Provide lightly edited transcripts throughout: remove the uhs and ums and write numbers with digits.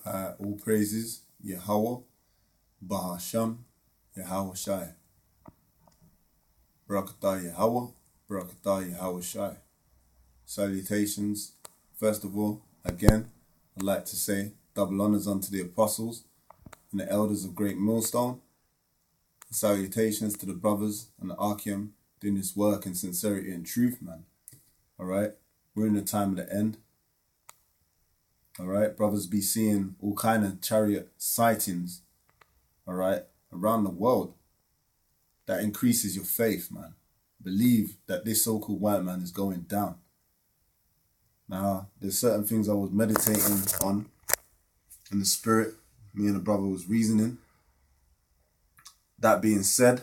All praises, Yahweh, Bahasham, Yahweh Shai. Barakatah Yahweh, Barakatah Yahweh Shai. Salutations. First of all, again, I'd like to say double honors unto the apostles and the elders of Great Millstone. Salutations to the brothers and the Archeum doing this work in sincerity and truth, man. Alright? We're in the time of the end. Alright? Brothers be seeing all kind of chariot sightings, alright, around the world. That increases your faith, man. Believe that this so-called white man is going down. Now, there's certain things I was meditating on in the spirit. Me and the brother was reasoning. That being said,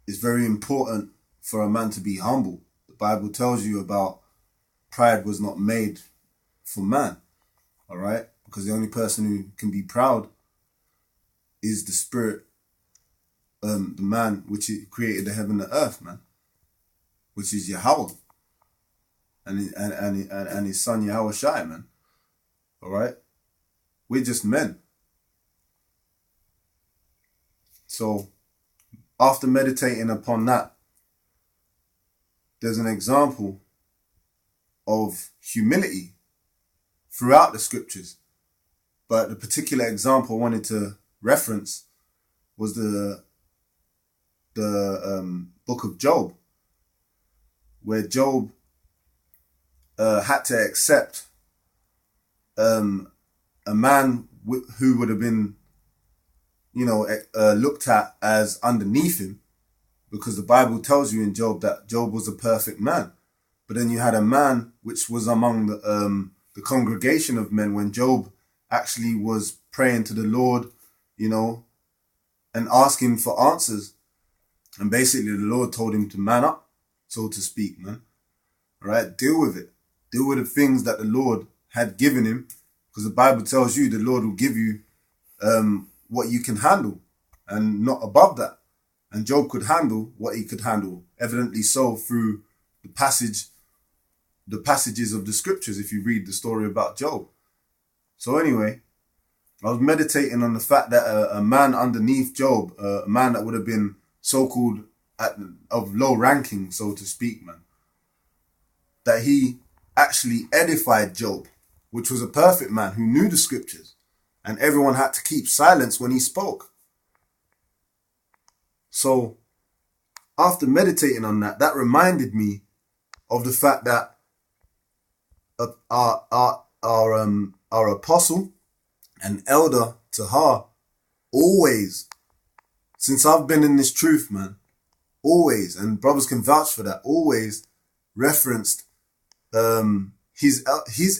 it's very important for a man to be humble. The Bible tells you about pride was not made for man, all right? Because the only person who can be proud is the spirit, the man which created the heaven and the earth, man, which is Yahweh, and his son Yahweh Shai, man. All right, we're just men. So, after meditating upon that, there's an example of humility throughout the scriptures. But the particular example I wanted to reference was the book of Job, where Job had to accept a man who would have been, looked at as underneath him, because the Bible tells you in Job that Job was a perfect man. But then you had a man which was among the congregation of men when Job actually was praying to the Lord, and asking for answers. And basically the Lord told him to man up, so to speak, man. All right, deal with it. Deal with the things that the Lord had given him, because the Bible tells you the Lord will give you what you can handle and not above that. And Job could handle what he could handle, evidently so through the passages of the scriptures, if you read the story about Job. So anyway, I was meditating on the fact that a man underneath Job, a man that would have been so-called of low ranking, so to speak, man, that he actually edified Job, which was a perfect man who knew the scriptures, and everyone had to keep silence when he spoke. So after meditating on that, that reminded me of the fact that our apostle and elder Tahar always, since I've been in this truth, man, always, and brothers can vouch for that, always referenced his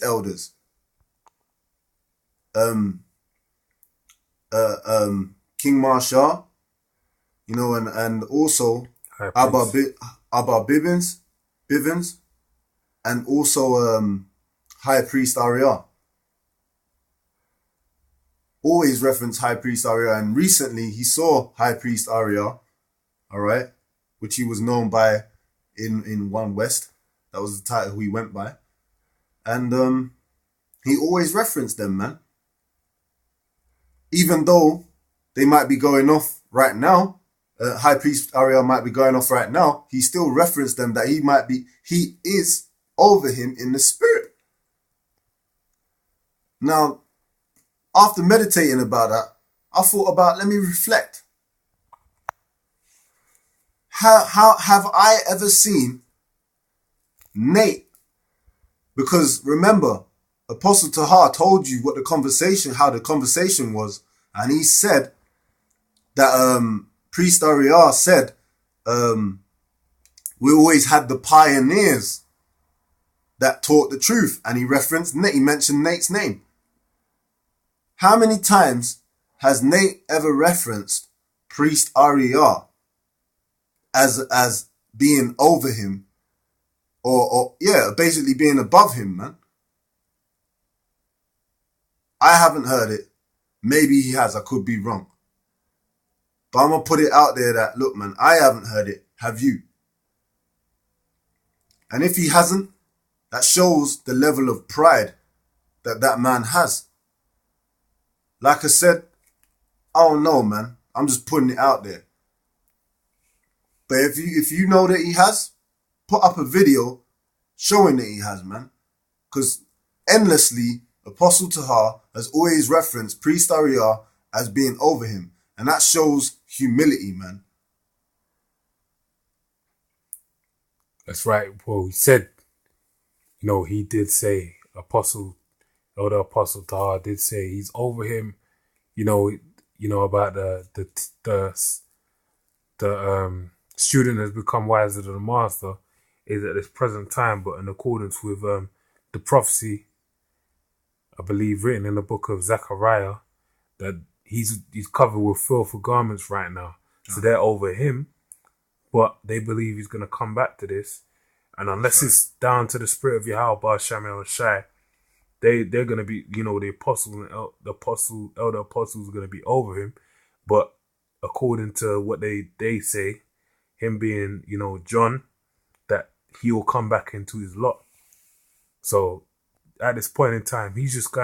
elders, King Marshal, and also Abba Bivens, and also High Priest Ariah. Always reference High Priest Ariah, and recently he saw High Priest Ariah, all right, which he was known by in One West. That was the title he went by. And he always referenced them, man. Even though they might be going off right now, High Priest Ariel might be going off right now, he still referenced them that he is over him in the spirit. Now, after meditating about that, I thought about, let me reflect. How have I ever seen Nate? Because remember, Apostle Tahar told you how the conversation was, and he said that Priest Ariah said we always had the pioneers that taught the truth, and he mentioned Nate's name. How many times has Nate ever referenced Priest Ariah as being over him, or basically being above him, man? I haven't heard it. Maybe he has. I could be wrong. But I'm going to put it out there that, look, man, I haven't heard it. Have you? And if he hasn't, that shows the level of pride that man has. Like I said, I don't know, man. I'm just putting it out there. But if you know that he has, put up a video showing that he has, man. Because endlessly, Apostle Tahar has always referenced Priest Ariyah as being over him. And that shows humility, man. That's right. Well, he said, he did say, Elder Apostle Tahar did say he's over him, about the student has become wiser than the master is at this present time, but in accordance with the prophecy, I believe, written in the book of Zechariah, that he's covered with filthy garments right now. So they're over him, but they believe he's going to come back to this. And unless it's down to the spirit of Yahweh, Bar Shamel Shai, they're going to be, the apostles and elder apostles are going to be over him. But according to what they say, him being, John, that he will come back into his lot. So at this point in time, he's just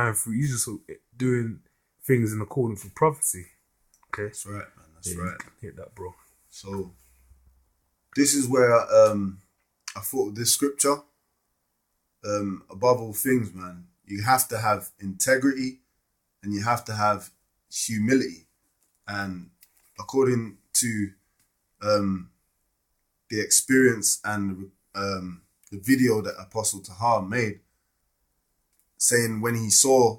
doing things in accordance with prophecy. Okay? That's right, man. That's right. Hit that, bro. So this is where I thought of this scripture. Above all things, man, you have to have integrity and you have to have humility. And according to the experience and the video that Apostle Tahar made, saying when he saw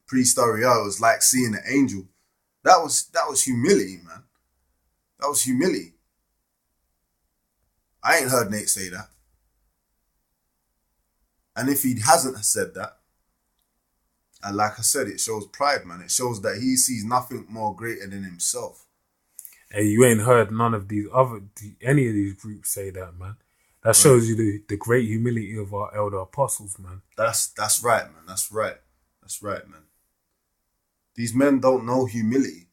Priest Ariyah, it was like seeing an angel. That was humility, man. That was humility. I ain't heard Nate say that. And if he hasn't said that, and like I said, it shows pride, man. It shows that he sees nothing more greater than himself. Hey, you ain't heard none of any of these groups say that, man. That shows you the great humility of our elder apostles, man. That's right, man. That's right. That's right, man. These men don't know humility.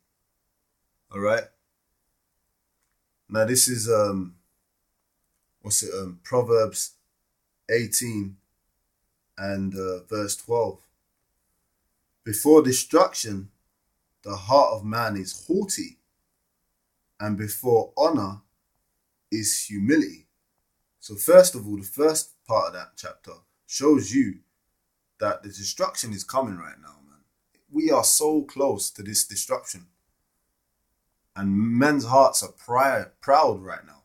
All right? Now this is Proverbs 18 and verse 12. Before destruction, the heart of man is haughty, and before honor is humility. So first of all, the first part of that chapter shows you that the destruction is coming right now, man. We are so close to this destruction. And men's hearts are proud right now.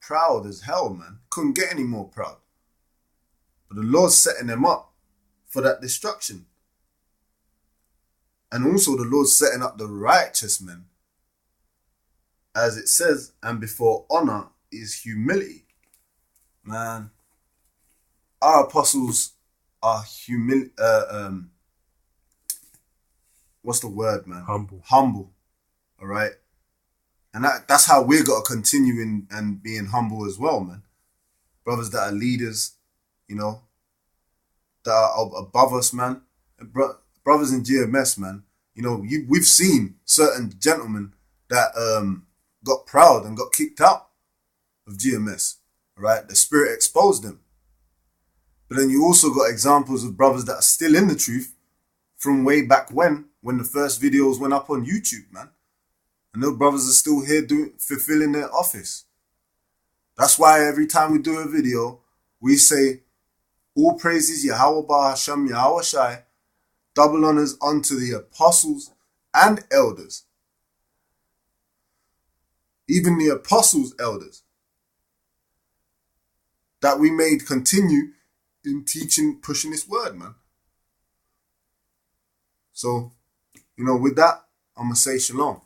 Proud as hell, man. Couldn't get any more proud. But the Lord's setting them up for that destruction. And also the Lord's setting up the righteous men. As it says, and before honor is humility. Man, our apostles are what's the word, man? Humble. All right? And that's how we're got to continue in and being humble as well, man. Brothers that are leaders, that are above us, man. Brothers in GMS, man. We've seen certain gentlemen that got proud and got kicked out of GMS, right? The Spirit exposed them. But then you also got examples of brothers that are still in the truth from way back when the first videos went up on YouTube, man. And those brothers are still here fulfilling their office. That's why every time we do a video, we say, all praises Yahweh Ba Hashem Yahweh Shai, double honors unto the apostles and elders. Even the apostles' elders. That we may continue in teaching, pushing this word, man. So, with that, I'm going to say shalom.